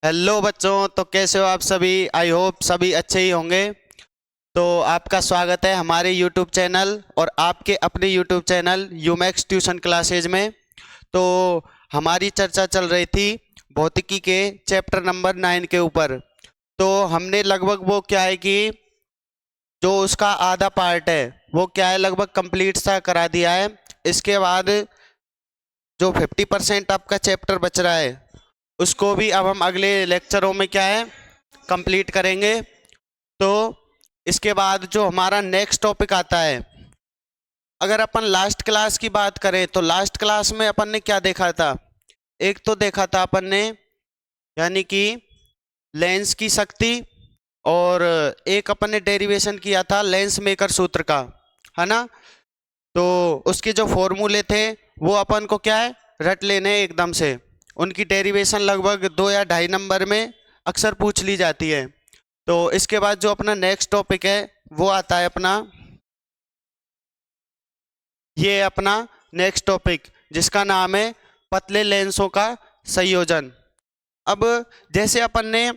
Hello बच्चों, तो कैसे हो आप सभी। आई होप सभी अच्छे ही होंगे। तो आपका स्वागत है हमारे यूट्यूब चैनल और आपके अपने यूट्यूब चैनल यूमैक्स ट्यूशन क्लासेज में। तो हमारी चर्चा चल रही थी भौतिकी के चैप्टर नंबर 9 के ऊपर। तो हमने लगभग वो क्या है कि जो उसका आधा पार्ट है वो क्या है लगभग कंप्लीट सा करा दिया है। इसके बाद जो 50% आपका चैप्टर बच रहा है उसको भी अब हम अगले लेक्चरों में क्या है कंप्लीट करेंगे। तो इसके बाद जो हमारा नेक्स्ट टॉपिक आता है, अगर अपन लास्ट क्लास की बात करें तो लास्ट क्लास में अपन ने क्या देखा था। एक तो देखा था अपन ने यानी कि लेंस की शक्ति, और एक अपन ने डेरिवेशन किया था लेंस मेकर सूत्र का, है ना। तो उसके जो फॉर्मूले थे वो अपन को क्या है रट लेने एकदम से। उनकी डेरिवेशन लगभग 2 या 2.5 नंबर में अक्सर पूछ ली जाती है। तो इसके बाद जो अपना नेक्स्ट टॉपिक है वो आता है अपना, ये अपना नेक्स्ट टॉपिक जिसका नाम है पतले लेंसों का संयोजन। अब जैसे अपन ने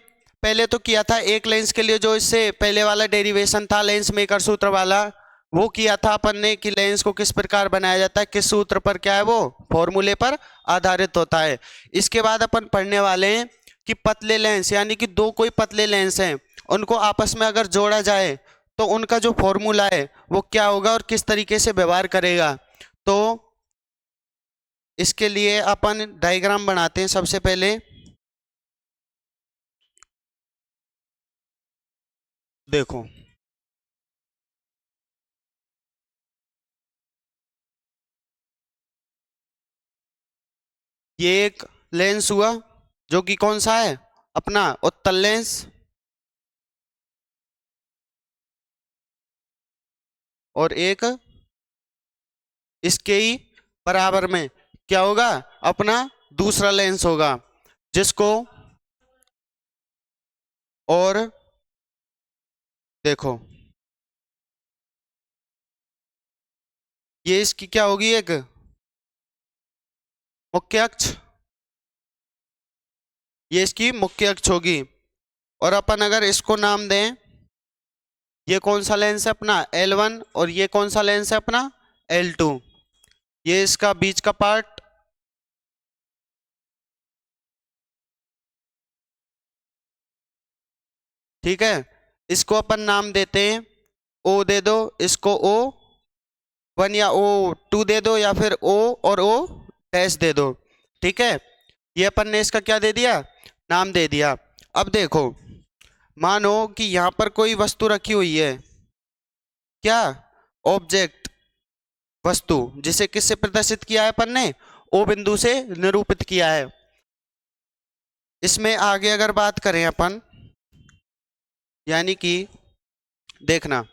पहले तो किया था एक लेंस के लिए, जो इससे पहले वाला डेरिवेशन था लेंस मेकर सूत्र वाला, वो किया था अपन ने कि लेंस को किस प्रकार बनाया जाता है, किस सूत्र पर क्या है वो फॉर्मूले पर आधारित होता है। इसके बाद अपन पढ़ने वाले हैं कि पतले लेंस यानी कि दो कोई पतले लेंस हैं, उनको आपस में अगर जोड़ा जाए तो उनका जो फॉर्मूला है वो क्या होगा और किस तरीके से व्यवहार करेगा। तो इसके लिए अपन डायग्राम बनाते हैं सबसे पहले। देखो ये एक लेंस हुआ जो कि कौन सा है अपना उत्तल लेंस, और एक इसके ही बराबर में क्या होगा अपना दूसरा लेंस होगा जिसको, और देखो ये इसकी क्या होगी एक मुख्य अक्ष, ये इसकी मुख्य अक्ष होगी। और अपन अगर इसको नाम दें, ये कौन सा लेंस है अपना L1 और ये कौन सा लेंस है अपना L2, ये इसका बीच का पार्ट। ठीक है, इसको अपन नाम देते हैं O दे दो, इसको O1 या O2 दे दो, या फिर O और O डैश दे दो। ठीक है, ये अपन ने इसका क्या दे दिया नाम दे दिया। अब देखो मानो कि यहाँ पर कोई वस्तु रखी हुई है, क्या ऑब्जेक्ट वस्तु, जिसे किससे प्रदर्शित किया है अपन ने O बिंदु से निरूपित किया है। इसमें आगे अगर बात करें अपन, यानी कि देखना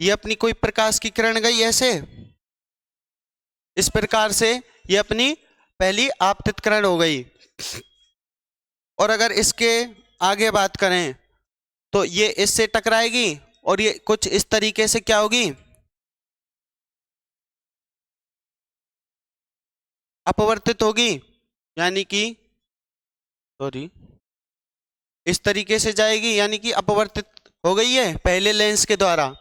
ये अपनी कोई प्रकाश की किरण गई ऐसे, इस प्रकार से ये अपनी पहली आपतित किरण हो गई। और अगर इसके आगे बात करें तो ये इससे टकराएगी और ये कुछ इस तरीके से क्या होगी अपवर्तित होगी, यानी कि सॉरी इस तरीके से जाएगी, यानी कि अपवर्तित हो गई है पहले लेंस के द्वारा।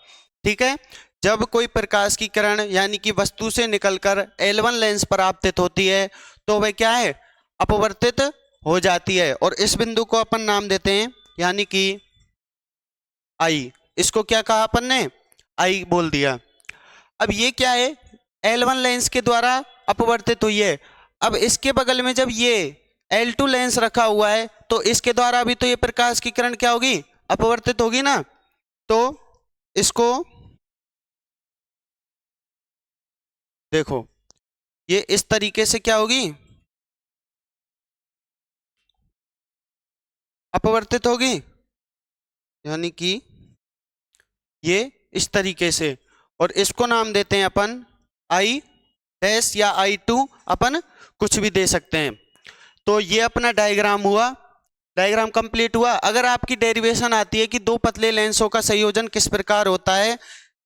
ठीक है, जब कोई प्रकाश की किरण यानी कि वस्तु से निकलकर L1 लेंस पर आपतित होती है तो वह क्या है अपवर्तित हो जाती है, और इस बिंदु को अपन नाम देते हैं यानी कि I। इसको क्या कहा अपन ने I बोल दिया। अब ये क्या है L1 लेंस के द्वारा अपवर्तित हुई है। अब इसके बगल में जब ये L2 लेंस रखा हुआ है तो इसके द्वारा भी तो ये प्रकाश की किरण क्या होगी अपवर्तित होगी ना। तो इसको देखो ये इस तरीके से क्या होगी अपवर्तित होगी, यानी कि ये इस तरीके से, और इसको नाम देते हैं अपन I डैश या I2, अपन कुछ भी दे सकते हैं। तो ये अपना डायग्राम हुआ, डायग्राम कंप्लीट हुआ। अगर आपकी डेरिवेशन आती है कि दो पतले लेंसों का संयोजन किस प्रकार होता है,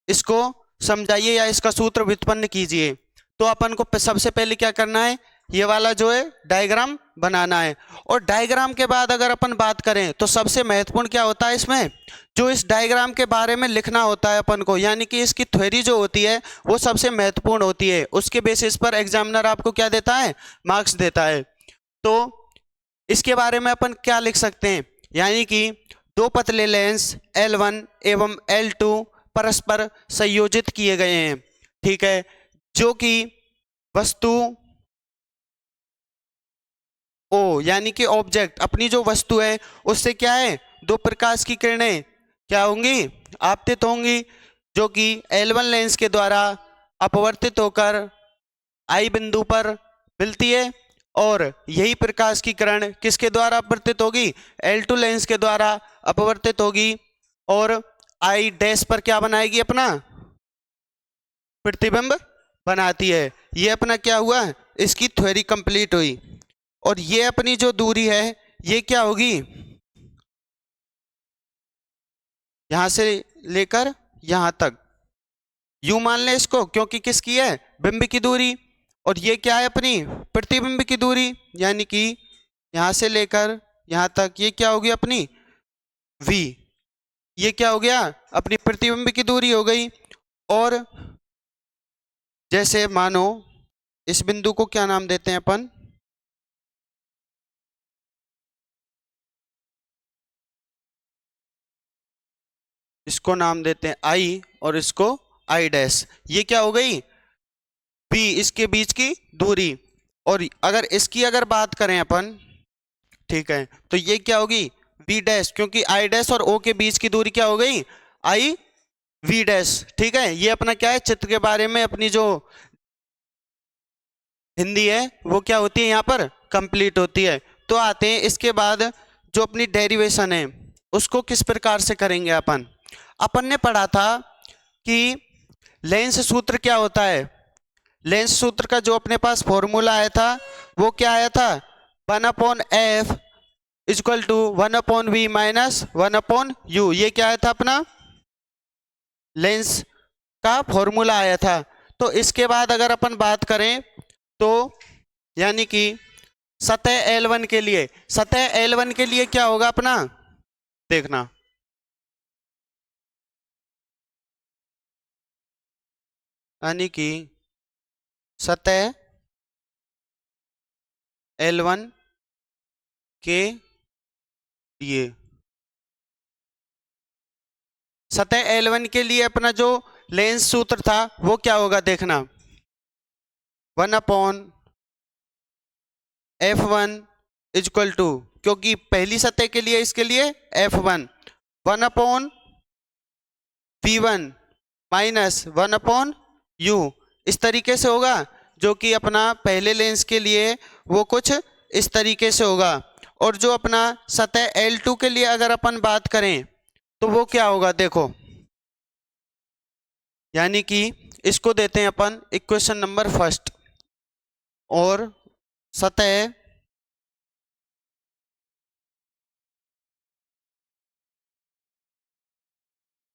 इसको समझाइए या इसका सूत्र व्युत्पन्न कीजिए। तो अपन को सबसे पहले क्या करना है, ये वाला जो है डायग्राम बनाना है। और डायग्राम के बाद अगर अपन बात करें तो सबसे महत्वपूर्ण क्या होता है इसमें, जो इस डायग्राम के बारे में लिखना होता है अपन को, यानी कि इसकी थ्योरी जो होती है वो सबसे महत्वपूर्ण होती है। उसके बेसिस पर एग्जामिनर आपको क्या देता है, मार्क्स देता है। तो इसके बारे में अपन क्या लिख सकते हैं, यानी कि दो पतले लेंस L1 एवं L2 परस्पर संयोजित किए गए हैं, ठीक है, जो कि वस्तु ओ यानी कि ऑब्जेक्ट, अपनी जो वस्तु है उससे क्या है, दो प्रकाश की किरणें क्या होंगी, आपतित होंगी, जो कि L1 लेंस के द्वारा अपवर्तित होकर I बिंदु पर मिलती है, और यही प्रकाश की किरण किसके द्वारा अपवर्तित होगी, L2 लेंस के द्वारा अपवर्तित होगी, और I डैश पर क्या बनाएगी, अपना प्रतिबिंब बनाती है। ये अपना क्या हुआ, इसकी थ्योरी कंप्लीट हुई। और ये अपनी जो दूरी है ये क्या होगी, यहां से लेकर यहां तक, यू मान ले इसको, क्योंकि किसकी है, बिंब की दूरी। और ये क्या है, अपनी प्रतिबिंब की दूरी, यानी कि यहां से लेकर यहां तक ये क्या होगी, अपनी v। ये क्या हो गया, अपनी प्रतिबिंब की दूरी हो गई। और जैसे मानो इस बिंदु को क्या नाम देते हैं अपन, इसको नाम देते हैं I और इसको I डैश। ये क्या हो गई, B, इसके बीच की दूरी। और अगर इसकी अगर बात करें अपन, ठीक है, तो ये क्या होगी, V डैश, क्योंकि I डैश और O के बीच की दूरी क्या हो गई, I V डैश, ठीक है। ये अपना क्या है, चित्र के बारे में अपनी जो हिंदी है वो क्या होती है, यहाँ पर कंप्लीट होती है। तो आते हैं इसके बाद, जो अपनी डेरिवेशन है उसको किस प्रकार से करेंगे अपन। अपन ने पढ़ा था कि लेंस सूत्र क्या होता है, लेंस सूत्र का जो अपने पास फॉर्मूला आया था वो क्या आया था, 1/f equal to 1/v minus 1/u। ये क्या आया था, अपना लेंस का फॉर्मूला आया था। तो इसके बाद अगर अपन बात करें तो यानी कि सतह L1 के लिए, सतह L1 के लिए क्या होगा अपना, देखना, यानी कि सतह L1 के लिए, सतह L1 के लिए अपना जो लेंस सूत्र था वो क्या होगा, देखना, 1/f1 इक्वल टू, क्योंकि पहली सतह के लिए इसके लिए f1, 1/v1 माइनस 1/u, इस तरीके से होगा। जो कि अपना पहले लेंस के लिए वो कुछ इस तरीके से होगा। और जो अपना सतह L2 के लिए अगर अपन बात करें तो वो क्या होगा, देखो, यानी कि इसको देते हैं अपन इक्वेशन नंबर फर्स्ट, और सतह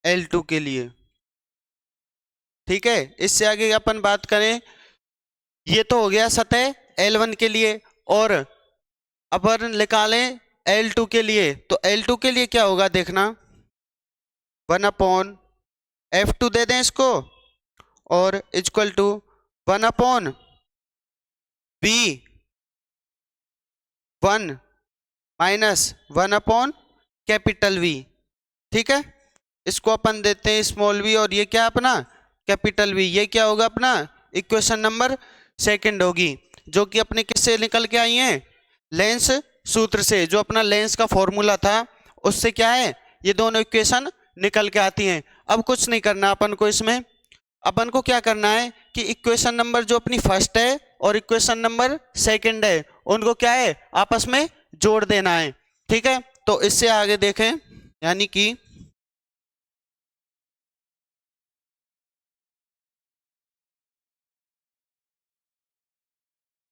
L2 के लिए, ठीक है। इससे आगे अपन बात करें, ये तो हो गया सतह L1 के लिए। और अपन निकालें L2 के लिए, तो L2 के लिए क्या होगा, देखना, 1/f2 दे दें इसको, और equal to 1/v1 minus 1/V, ठीक है। इसको अपन देते हैं स्मॉल v, और ये क्या अपना कैपिटल V। ये क्या होगा, अपना इक्वेशन नंबर सेकंड होगी, जो कि अपने किससे निकल के आई है, लेंस सूत्र से, जो अपना लेंस का फॉर्मूला था उससे क्या है, ये दोनों इक्वेशन निकल के आती हैं। अब कुछ नहीं करना अपन को इसमें, अपन को क्या करना है कि इक्वेशन नंबर जो अपनी फर्स्ट है और इक्वेशन नंबर सेकंड है उनको क्या है, आपस में जोड़ देना है, ठीक है। तो इससे आगे देखें, यानी कि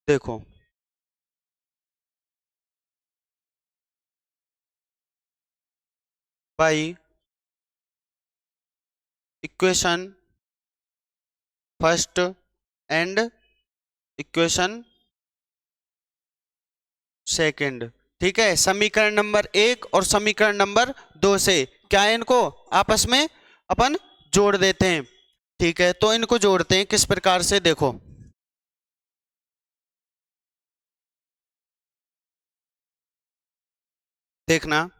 देखो, by equation first and equation second. ठीक है, समीकरण नंबर 1 और समीकरण नंबर 2 से क्या है, इनको आपस में अपन जोड़ देते हैं। ठीक है, तो इनको जोड़ते हैं किस प्रकार से, देखो। देखना,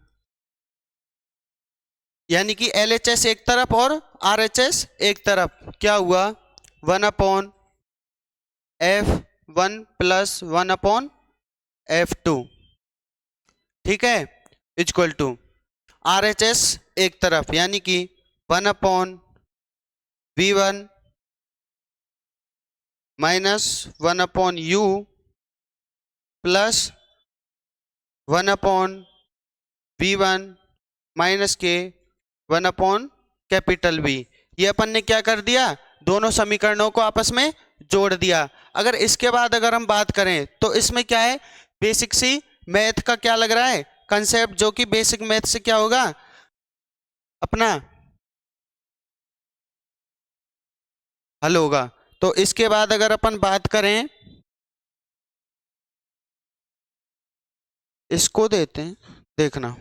यानी कि LHS एक तरफ और RHS एक तरफ, क्या हुआ, 1/F1 प्लस 1/F2। ठीक है, इक्वल टू RHS एक तरफ, यानी कि 1/V1 minus 1/U plus 1/V1 minus के 1/V। ये अपन ने क्या कर दिया, दोनों समीकरणों को आपस में जोड़ दिया। अगर इसके बाद अगर हम बात करें तो इसमें क्या है, बेसिक सी मैथ का क्या लग रहा है कंसेप्ट, जो कि बेसिक मैथ से क्या होगा अपना हल होगा। तो इसके बाद अगर अपन बात करें, इसको देते हैं, देखना,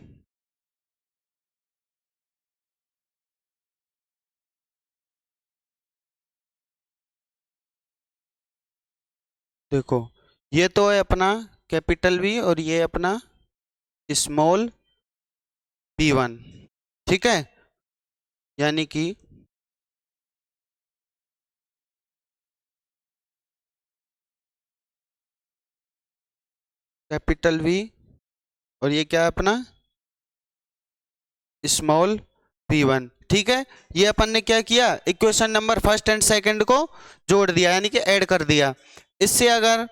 देखो, ये तो है अपना कैपिटल V और ये अपना स्मॉल v1। ठीक है, यानी कि कैपिटल V और ये क्या है अपना स्मॉल v1। ठीक है, ये अपन ने क्या किया, equation number first and second को जोड़ दिया, यानी कि ऐड कर दिया। इससे अगर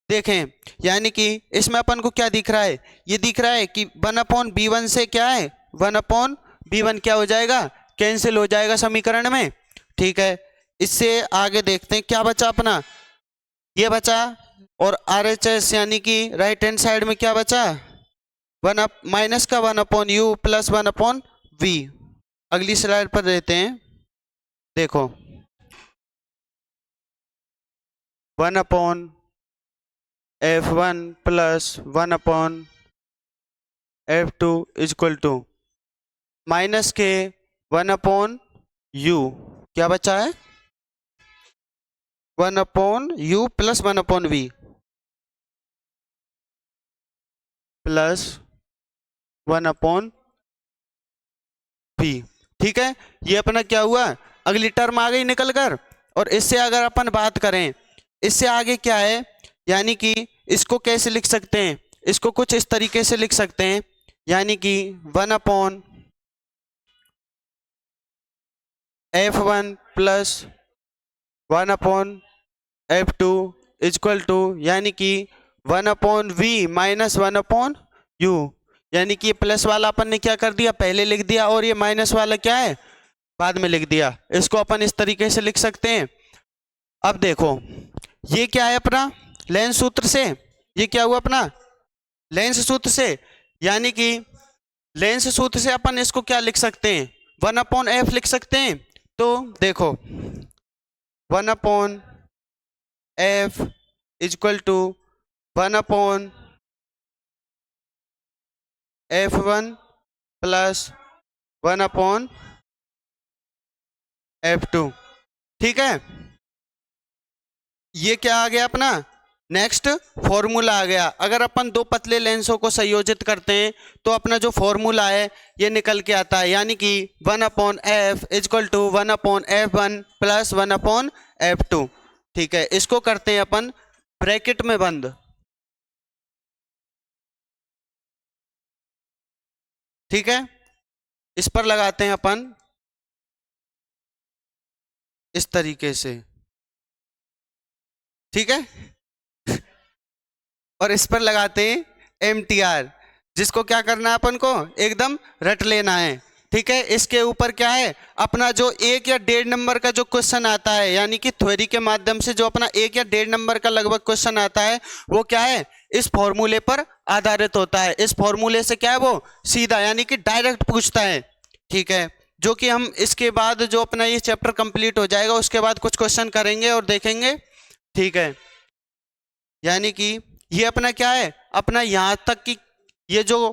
देखें, यानी कि इसमें अपन को क्या दिख रहा है, ये दिख रहा है कि 1/B1 से क्या है, 1/B1 क्या हो जाएगा, कैंसिल हो जाएगा समीकरण में। ठीक है, इससे आगे देखते हैं क्या बचा अपना, ये बचा, और RHS यानी कि राइट हैंड साइड में क्या बचा, माइनस का 1/U प्लस 1/V। अगली स्लाइड पर देते हैं, देखो, 1/F1 plus 1/F2 equal to minus के 1/U, क्या बचा है, 1/U plus 1/V plus 1/V। ठीक है, ये अपना क्या हुआ, अगली टर्म आ गई निकल कर। और इससे अगर अपन बात करें, इससे आगे क्या है, यानी कि इसको कैसे लिख सकते हैं, इसको कुछ इस तरीके से लिख सकते हैं, यानी कि 1/F1 plus 1/F2 equal to, यानी कि 1/V माइनस 1/U। यानी कि प्लस वाला अपन ने क्या कर दिया, पहले लिख दिया, और ये माइनस वाला क्या है, बाद में लिख दिया। इसको अपन इस तरीके से लिख सकते हैं। अब देखो, ये क्या है अपना लेंस सूत्र से, ये क्या हुआ अपना लेंस सूत्र से, यानी कि लेंस सूत्र से अपन इसको क्या लिख सकते हैं, 1/F लिख सकते हैं। तो देखो, 1/F equal to 1/F1 plus 1/F2। ठीक है, ये क्या आ गया अपना नेक्स्ट फॉर्मूला आ गया। अगर अपन दो पतले लेंसों को संयोजित करते हैं तो अपना जो फॉर्मूला है ये निकल के आता है, यानी कि 1/F equal to 1/F1 plus 1/F2। ठीक है, इसको करते हैं अपन ब्रैकेट में बंद। ठीक है, इस पर लगाते हैं अपन इस तरीके से। ठीक है, और इस पर लगाते हैं MTR, जिसको क्या करना है अपन को एकदम रट लेना है। ठीक है, इसके ऊपर क्या है अपना जो 1 या 1.5 नंबर का जो क्वेश्चन आता है, यानी कि थ्योरी के माध्यम से जो अपना 1 या 1.5 नंबर का लगभग क्वेश्चन आता है, वो क्या है इस फॉर्मूले पर आधारित होता है। इस फॉर्मूले से क्या है वो सीधा यानी कि डायरेक्ट पूछता है। ठीक है, जो कि हम इसके बाद जो अपना ये चैप्टर कंप्लीट हो जाएगा उसके बाद कुछ क्वेश्चन करेंगे और देखेंगे। ठीक है, यानी कि ये अपना क्या है, अपना यहां तक कि ये जो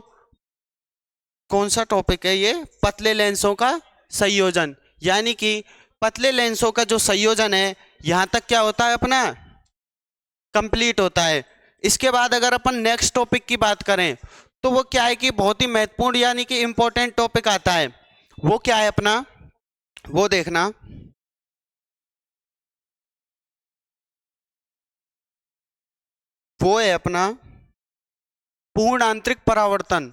कौन सा टॉपिक है, ये पतले लेंसों का संयोजन, यानी कि पतले लेंसों का जो संयोजन है यहां तक क्या होता है अपना कंप्लीट होता है। इसके बाद अगर अपन नेक्स्ट टॉपिक की बात करें तो वो क्या है कि बहुत ही महत्वपूर्ण यानी कि इंपॉर्टेंट टॉपिक आता है। वो क्या है अपना, वो देखना, वो है अपना पूर्ण आंतरिक परावर्तन।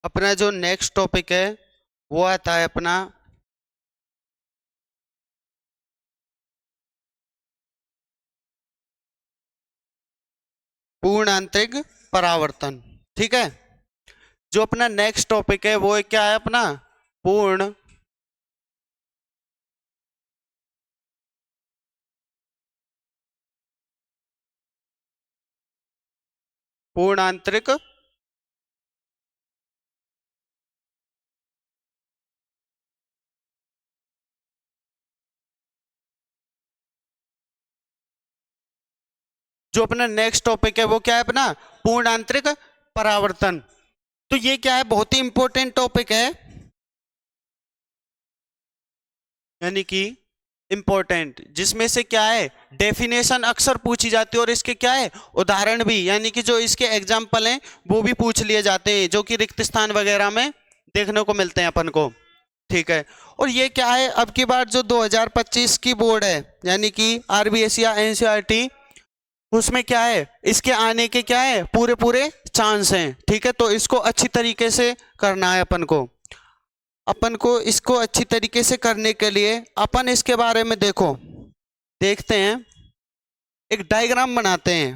अपना जो नेक्स्ट टॉपिक है वो आता है अपना पूर्ण आंतरिक परावर्तन। ठीक है, जो अपना नेक्स्ट टॉपिक है वो क्या है अपना पूर्ण पूर्ण आंतरिक जो अपना नेक्स्ट टॉपिक है वो क्या है अपना पूर्ण आंतरिक परावर्तन। तो ये क्या है, बहुत ही इंपॉर्टेंट टॉपिक है, यानी कि इंपॉर्टेंट, जिसमें से क्या है डेफिनेशन अक्सर पूछी जाती है और इसके क्या है उदाहरण भी, यानी कि जो इसके एग्जाम्पल हैं वो भी पूछ लिए जाते हैं, जो कि रिक्त स्थान वगैरह में देखने को मिलते हैं अपन को। ठीक है, और ये क्या है, अब की बार जो 2025 की बोर्ड है यानी कि आरबीएसई या एनसीईआरटी, उसमें क्या है इसके आने के क्या है पूरे पूरे चांस हैं। ठीक है, तो इसको अच्छी तरीके से करना है अपन को इसको अच्छी तरीके से करने के लिए अपन इसके बारे में देखते हैं, एक डायग्राम बनाते हैं।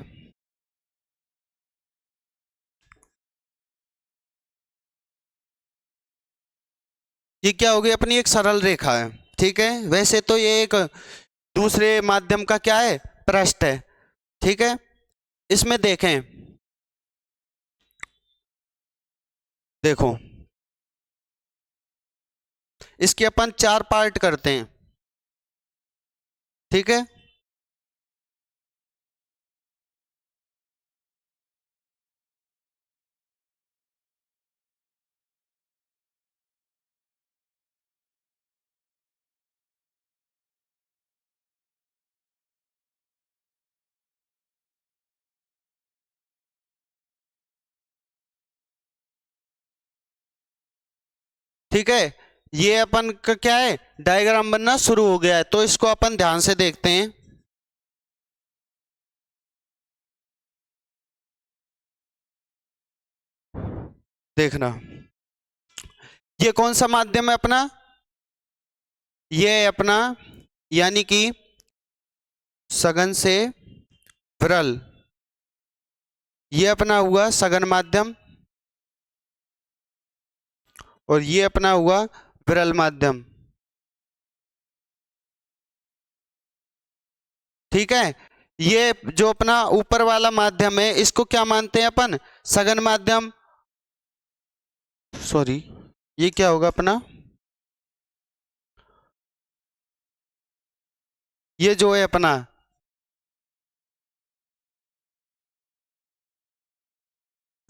ये क्या होगी अपनी एक सरल रेखा है। ठीक है, वैसे तो ये एक दूसरे माध्यम का क्या है पृष्ठ है। ठीक है, इसमें देखें, देखो इसके अपन 4 पार्ट करते हैं। ठीक है, ठीक है, ये अपन का क्या है डायग्राम बनना शुरू हो गया है, तो इसको अपन ध्यान से देखते हैं। देखना, ये कौन सा माध्यम है अपना, ये है अपना यानी कि सघन से विरल, ये अपना हुआ सघन माध्यम और ये अपना हुआ विरल माध्यम। ठीक है, ये जो अपना ऊपर वाला माध्यम है इसको क्या मानते हैं अपन सघन माध्यम, सॉरी ये क्या होगा अपना, ये जो है अपना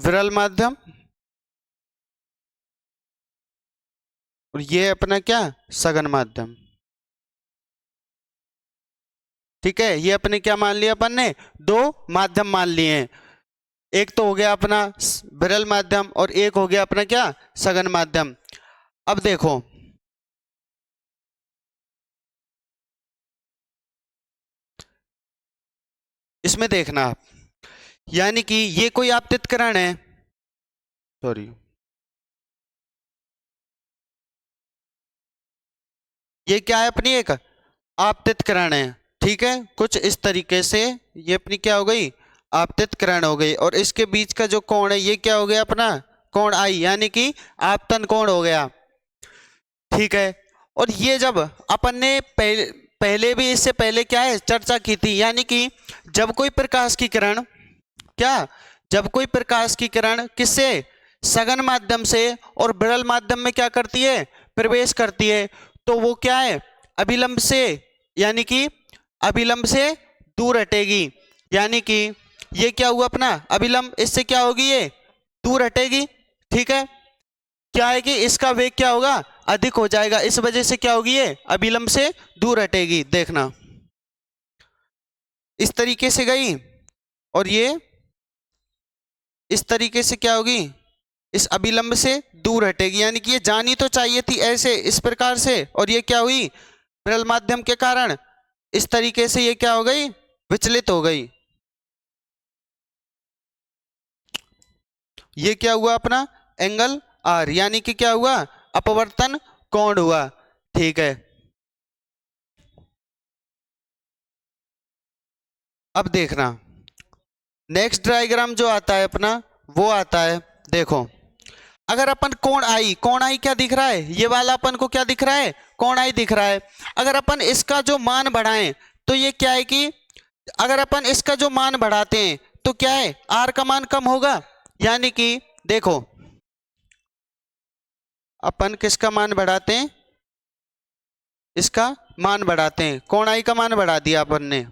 विरल माध्यम और ये अपना क्या सघन माध्यम। ठीक है, ये अपने क्या मान लिया अपन ने, 2 माध्यम मान लिए हैं, एक तो हो गया अपना विरल माध्यम और एक हो गया अपना क्या सघन माध्यम। अब देखो इसमें देखना आप, यानी कि ये कोई आपतित किरण है, सॉरी ये क्या है अपनी एक आपतित किरण है। ठीक है, कुछ इस तरीके से ये अपनी क्या हो गई आपतित किरण हो गई, और इसके बीच का जो कोण है ये क्या हो गया अपना कोण आई, यानी कि आपतन कोण हो गया। ठीक है, और ये जब अपन ने पहले पहले भी इससे पहले क्या है चर्चा की थी, यानी कि जब कोई प्रकाश की किरण जब कोई प्रकाश की किरण किससे सघन माध्यम से और विरल माध्यम में क्या करती है प्रवेश करती है, तो वो क्या है अभिलंब से, यानी कि अभिलंब से दूर हटेगी। यानी कि ये क्या हुआ अपना अभिलंब, इससे क्या होगी ये दूर हटेगी। ठीक है, क्या है कि इसका वेग क्या होगा अधिक हो जाएगा, इस वजह से क्या होगी ये अभिलंब से दूर हटेगी। देखना इस तरीके से गई और ये इस तरीके से क्या होगी इस अभिलंब से दूर हटेगी, यानी कि ये जानी तो चाहिए थी ऐसे इस प्रकार से, और ये क्या हुई विरल माध्यम के कारण इस तरीके से ये क्या हो गई विचलित हो गई। ये क्या हुआ अपना एंगल आर, यानी कि क्या हुआ अपवर्तन कोण हुआ। ठीक है, अब देखना नेक्स्ट डायग्राम जो आता है अपना वो आता है, देखो अगर अपन कोण आई क्या दिख रहा है, ये वाला अपन को क्या दिख रहा है कोण आई दिख रहा है। अगर अपन इसका जो मान बढ़ाएं तो ये क्या है कि अगर अपन इसका जो मान बढ़ाते हैं तो क्या है आर का मान कम होगा, यानी कि देखो अपन किसका मान बढ़ाते हैं इसका मान बढ़ाते हैं, कोण आई का मान बढ़ा दिया अपन ने।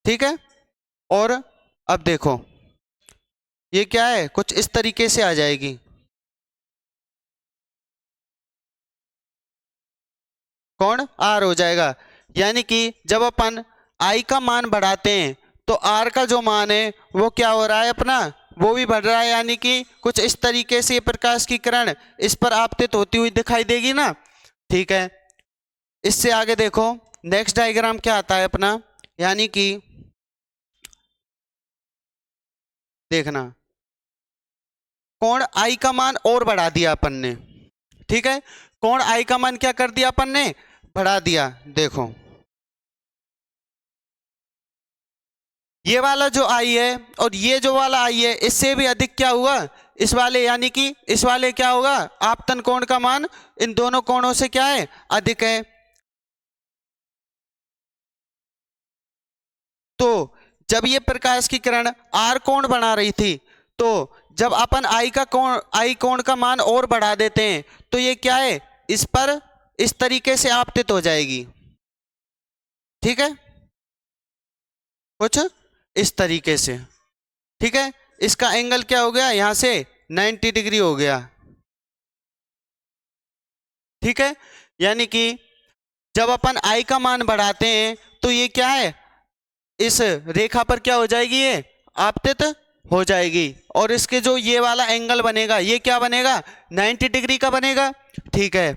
ठीक है, और अब देखो ये क्या है कुछ इस तरीके से आ जाएगी। कोण आर हो जाएगा, यानी कि जब अपन आई का मान बढ़ाते हैं तो आर का जो मान है वो क्या हो रहा है अपना वो भी बढ़ रहा है, यानी कि कुछ इस तरीके से प्रकाश की किरण इस पर आपतित होती हुई दिखाई देगी ना। ठीक है, इससे आगे देखो नेक्स्ट डायग्राम क्या आता है अपना, यानी कि देखना कोण आई का मान और बढ़ा दिया अपन ने। ठीक है, कोण आई का मान क्या कर दिया अपन ने बढ़ा दिया। देखो ये वाला जो आई है और ये जो वाला आई है इससे भी अधिक क्या हुआ इस वाले, यानी कि इस वाले क्या होगा आपतन कोण का मान इन दोनों कोणों से क्या है अधिक है। तो जब ये प्रकाश की किरण आर कोण बना रही थी तो जब अपन आई कोण का मान और बढ़ा देते हैं तो ये क्या है इस पर इस तरीके से आपतित हो जाएगी। ठीक है, कुछ इस तरीके से। ठीक है, इसका एंगल क्या हो गया यहां से 90 डिग्री हो गया। ठीक है, यानी कि जब अपन आई का मान बढ़ाते हैं तो ये क्या है इस रेखा पर क्या हो जाएगी ये आपतित हो जाएगी, और इसके जो ये वाला एंगल बनेगा ये क्या बनेगा 90 डिग्री का बनेगा। ठीक है,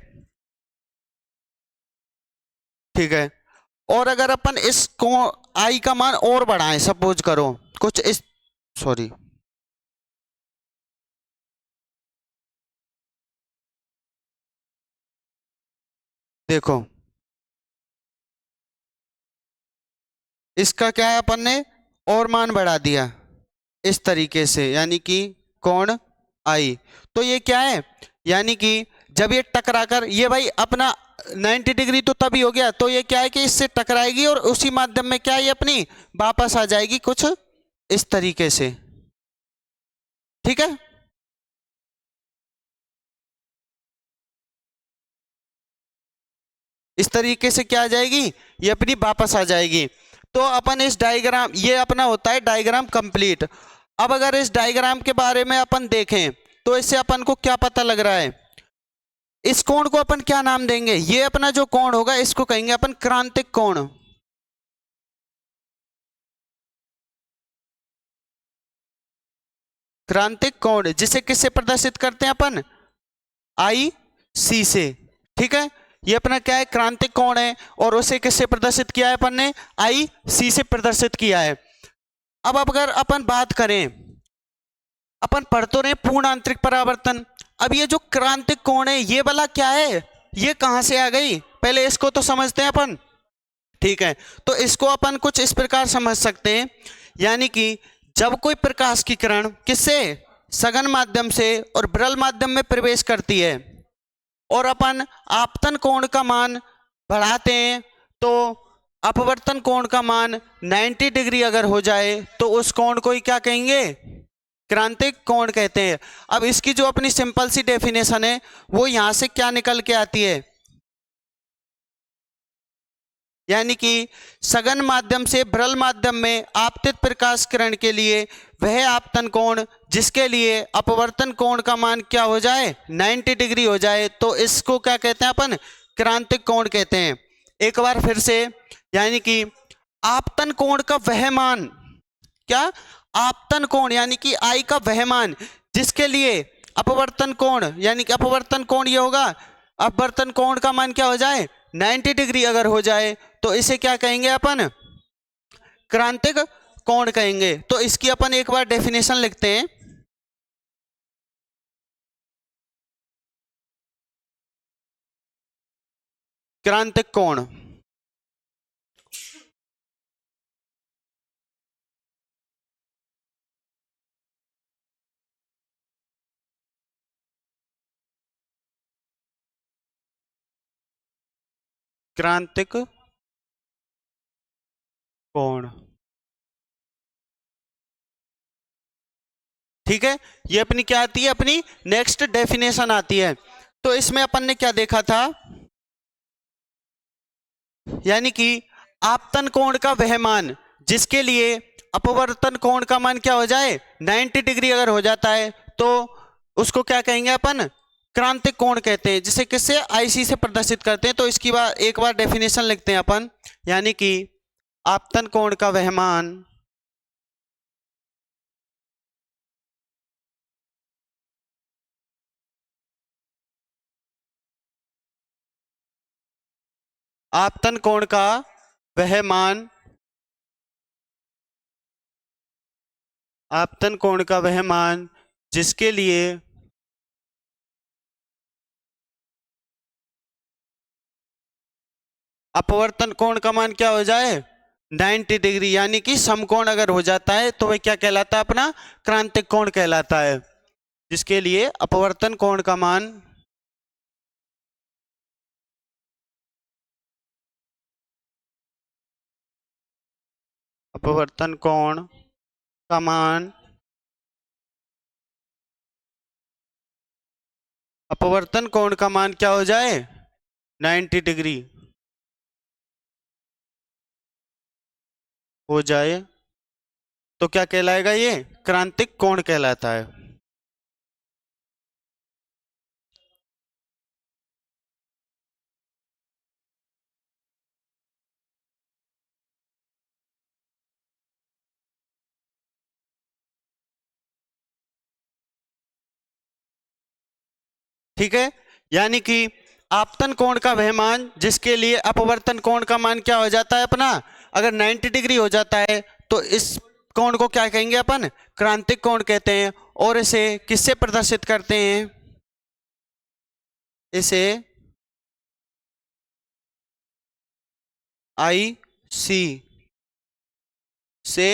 ठीक है, और अगर अपन इस आई का मान और बढ़ाएं सपोज करो कुछ इस सॉरी देखो इसका क्या है अपन ने और मान बढ़ा दिया इस तरीके से, यानी कि कोण आई, तो ये क्या है यानी कि जब ये टकराकर ये भाई अपना 90 डिग्री तो तभी हो गया, तो ये क्या है कि इससे टकराएगी और उसी माध्यम में क्या ये अपनी वापस आ जाएगी कुछ इस तरीके से। ठीक है, इस तरीके से क्या आ जाएगी ये अपनी वापस आ जाएगी। तो अपन इस डायग्राम ये अपना होता है डायग्राम कंप्लीट। अब अगर इस डायग्राम के बारे में अपन देखें तो इससे अपन को क्या पता लग रहा है, इस कोण को अपन क्या नाम देंगे, ये अपना जो कोण होगा इसको कहेंगे अपन क्रांतिक कोण। क्रांतिक कोण जिसे किससे प्रदर्शित करते हैं अपन आई सी से। ठीक है, ये अपना क्या है क्रांतिक कोण है और उसे किससे प्रदर्शित किया है अपन ने आई सी से प्रदर्शित किया है। अब अगर अपन बात करें अपन पढ़ तो रहे पूर्ण आंतरिक परावर्तन, अब ये जो क्रांतिक कोण है ये वाला क्या है ये कहां से आ गई पहले इसको तो समझते हैं अपन। ठीक है, तो इसको अपन कुछ इस प्रकार समझ सकते हैं, यानी कि जब कोई प्रकाश की किरण किससे सघन माध्यम से और विरल माध्यम में प्रवेश करती है और अपन आपतन कोण का मान बढ़ाते हैं तो अपवर्तन कोण का मान 90 डिग्री अगर हो जाए तो उस कोण को ही क्या कहेंगे, क्रांतिक कोण कहते हैं। अब इसकी जो अपनी सिंपल सी डेफिनेशन है वो यहां से क्या निकल के आती है, यानी कि सघन माध्यम से विरल माध्यम में आपतित प्रकाश किरण के लिए वह आपतन कोण जिसके लिए अपवर्तन कोण का मान क्या हो जाए, 90 डिग्री हो जाए, तो इसको क्या कहते हैं अपन, क्रांतिक कोण कहते हैं। एक बार फिर से, यानी कि आपतन कोण का वह मान, क्या, आपतन कोण यानी कि आई का वह मान जिसके लिए अपवर्तन कोण, यानी कि अपवर्तन कोण ये होगा, अपवर्तन कोण का मान क्या हो जाए, 90 डिग्री अगर हो जाए तो इसे क्या कहेंगे अपन, क्रांतिक कोण कहेंगे। तो इसकी अपन एक बार डेफिनेशन लिखते हैं। क्रांतिक कोण, क्रांतिक कोण, ठीक है। ये अपनी क्या आती है, अपनी नेक्स्ट डेफिनेशन आती है। तो इसमें अपन ने क्या देखा था, यानी कि आपतन कोण का वह मान जिसके लिए अपवर्तन कोण का मान क्या हो जाए, 90 डिग्री अगर हो जाता है तो उसको क्या कहेंगे अपन, क्रांतिक कोण कहते हैं, जिसे किससे, आईसी से प्रदर्शित करते हैं। तो इसकी बार एक बार डेफिनेशन लिखते हैं अपन, यानी कि आपतन कोण का वह मान आपतन कोण का वह मान, आपतन कोण का वह मान जिसके लिए अपवर्तन कोण का मान क्या हो जाए, 90 डिग्री, यानी कि समकोण अगर हो जाता है तो वह क्या कहलाता है, अपना क्रांतिक कोण कहलाता है, जिसके लिए अपवर्तन कोण का मान अपवर्तन कोण का मान अपवर्तन कोण का मान क्या हो जाए, 90 डिग्री हो जाए तो क्या कहलाएगा, ये क्रांतिक कोण कहलाता है। ठीक है, यानी कि आपतन कोण का वह मान जिसके लिए अपवर्तन कोण का मान क्या हो जाता है अपना, अगर 90 डिग्री हो जाता है तो इस कोण को क्या कहेंगे अपन, क्रांतिक कोण कहते हैं। और इसे किससे प्रदर्शित करते हैं, इसे आई सी से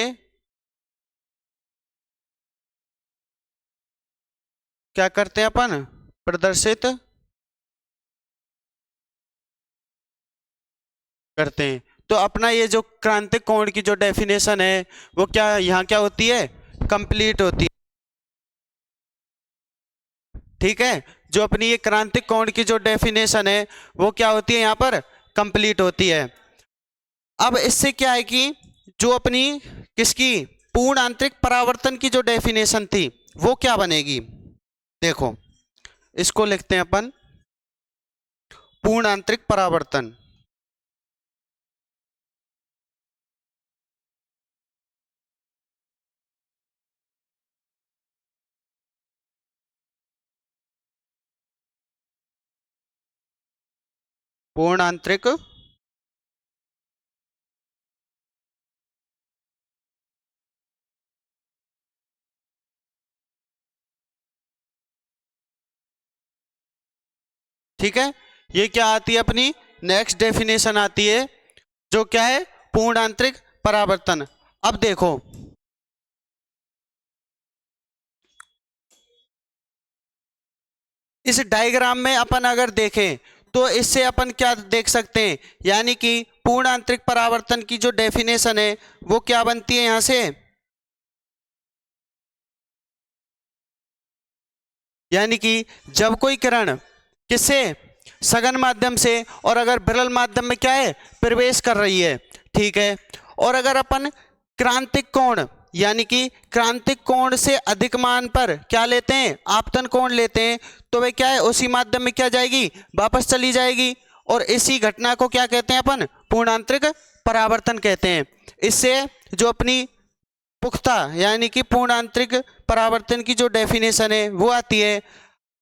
क्या करते हैं अपन, प्रदर्शित करते हैं। तो अपना ये जो क्रांतिक कोण की जो डेफिनेशन है वो क्या यहाँ क्या होती है, कंप्लीट होती है। ठीक है, जो अपनी ये क्रांतिक कोण की जो डेफिनेशन है वो क्या होती है, यहाँ पर कंप्लीट होती है। अब इससे क्या है कि जो अपनी किसकी पूर्ण आंतरिक परावर्तन की जो डेफिनेशन थी वो क्या बनेगी, देखो इसको लिखते हैं अपन, पूर्ण आंतरिक परावर्तन, पूर्ण आंतरिक ठीक है, ये क्या आती है अपनी नेक्स्ट डेफिनेशन आती है, जो क्या है, पूर्ण आंतरिक परावर्तन। अब देखो इस डायग्राम में अपन अगर देखें तो इससे अपन क्या देख सकते हैं, यानी कि पूर्ण आंतरिक परावर्तन की जो डेफिनेशन है वो क्या बनती है यहां से, यानी कि जब कोई किरण किससे, सघन माध्यम से, और अगर विरल माध्यम में क्या है, प्रवेश कर रही है, ठीक है, और अगर अपन क्रांतिक कोण यानी कि क्रांतिक कोण से अधिक मान पर क्या लेते हैं, आपतन कोण लेते हैं, तो वे क्या है, उसी माध्यम में क्या जाएगी, वापस चली जाएगी, और इसी घटना को क्या कहते हैं अपन, पूर्णांतरिक परावर्तन कहते हैं। इससे जो अपनी पुख्ता यानी कि पूर्ण आंतरिक परावर्तन की जो डेफिनेशन है वो आती है,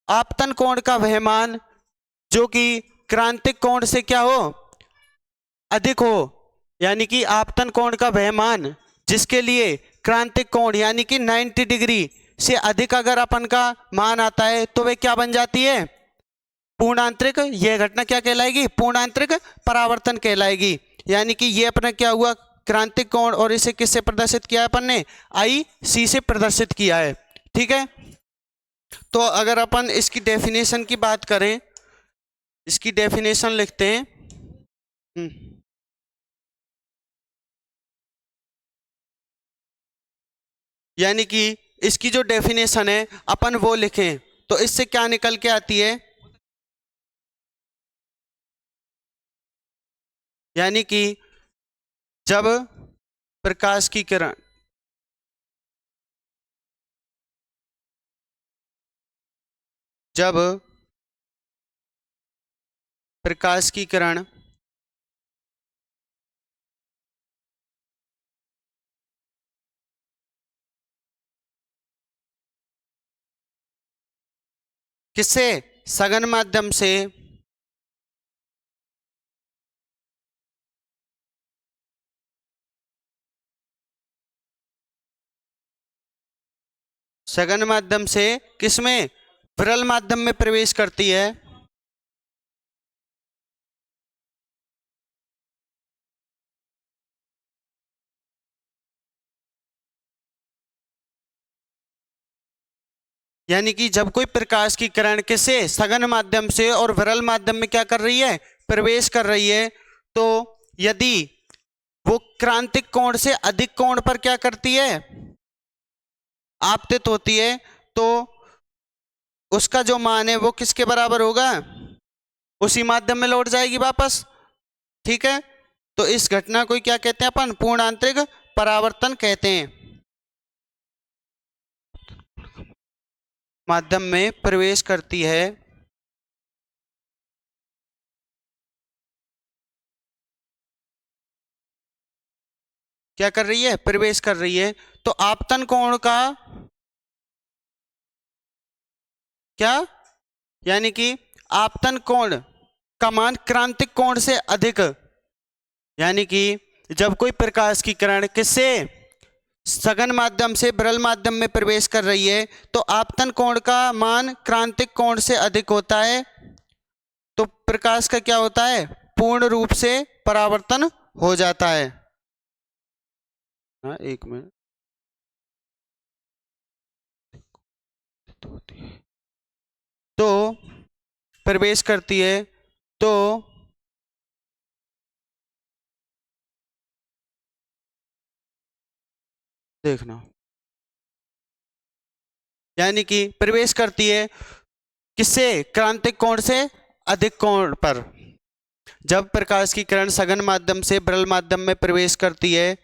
आपतन कोण का वह मान जो कि क्रांतिक कोण से क्या हो, अधिक हो, यानी कि आपतन कोण का वह मान जिसके लिए क्रांतिक कोण यानी कि 90 डिग्री से अधिक अगर अपन का मान आता है तो वह क्या बन जाती है, पूर्णांतरिक, यह घटना क्या कहलाएगी, पूर्णांतरिक परावर्तन कहलाएगी। यानी कि ये अपना क्या हुआ, क्रांतिक कोण, और इसे किससे प्रदर्शित किया है अपन ने, आई सी से प्रदर्शित किया है, ठीक है। तो अगर अपन इसकी डेफिनेशन की बात करें, इसकी डेफिनेशन लिखते हैं, यानी कि इसकी जो डेफिनेशन है अपन वो लिखें तो इससे क्या निकल के आती है, यानी कि जब प्रकाश की किरण जब प्रकाश की किरण किससे, सघन माध्यम से सघन माध्यम से किसमें, विरल माध्यम में प्रवेश करती है, यानी कि जब कोई प्रकाश की किरण किससे, सघन माध्यम से और विरल माध्यम में क्या कर रही है, प्रवेश कर रही है, तो यदि वो क्रांतिक कोण से अधिक कोण पर क्या करती है, आपतित होती है, तो उसका जो मान है वो किसके बराबर होगा, उसी माध्यम में लौट जाएगी वापस, ठीक है। तो इस घटना को क्या कहते हैं अपन, पूर्ण आंतरिक परावर्तन कहते हैं। माध्यम में प्रवेश करती है, क्या कर रही है, प्रवेश कर रही है, तो आपतन कोण का क्या, यानी कि आपतन कोण का मान क्रांतिक कोण से अधिक, यानी कि जब कोई प्रकाश की किरण किससे, सघन माध्यम से विरल माध्यम में प्रवेश कर रही है तो आपतन कोण का मान क्रांतिक कोण से अधिक होता है, तो प्रकाश का क्या होता है, पूर्ण रूप से परावर्तन हो जाता है। हाँ एक मिनट, तो प्रवेश करती है, तो देखना, यानी कि प्रवेश करती है किससे, क्रांतिक कोण से अधिक कोण पर, जब प्रकाश की किरण सघन माध्यम से विरल माध्यम में प्रवेश करती है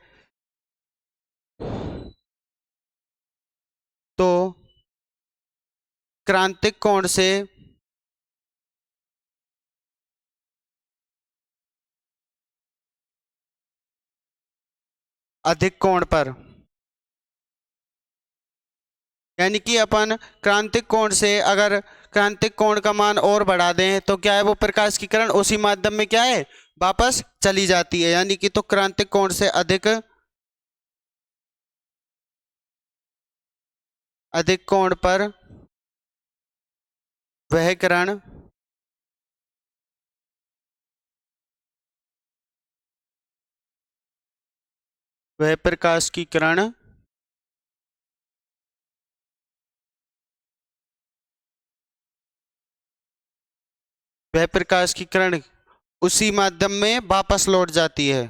तो क्रांतिक कोण से अधिक कोण पर, यानी कि अपन क्रांतिक कोण से अगर क्रांतिक कोण का मान और बढ़ा दें तो क्या है, वो प्रकाश की किरण उसी माध्यम में क्या है, वापस चली जाती है, यानी कि तो क्रांतिक कोण से अधिक अधिक कोण पर वह किरण वह प्रकाश की किरण वह प्रकाश की किरण उसी माध्यम में वापस लौट जाती है।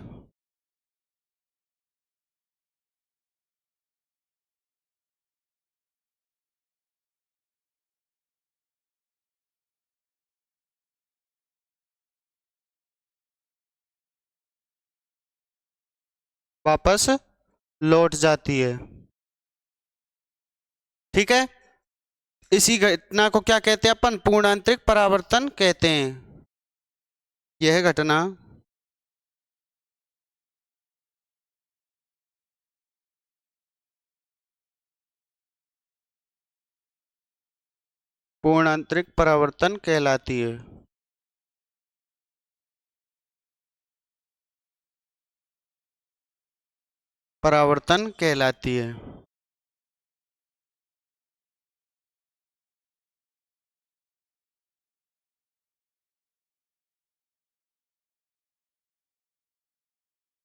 वापस लौट जाती है। ठीक है, इसी घटना को क्या कहते हैं अपन? पूर्ण आंतरिक परावर्तन कहते हैं। यह घटना पूर्ण आंतरिक परावर्तन कहलाती है। परावर्तन कहलाती है।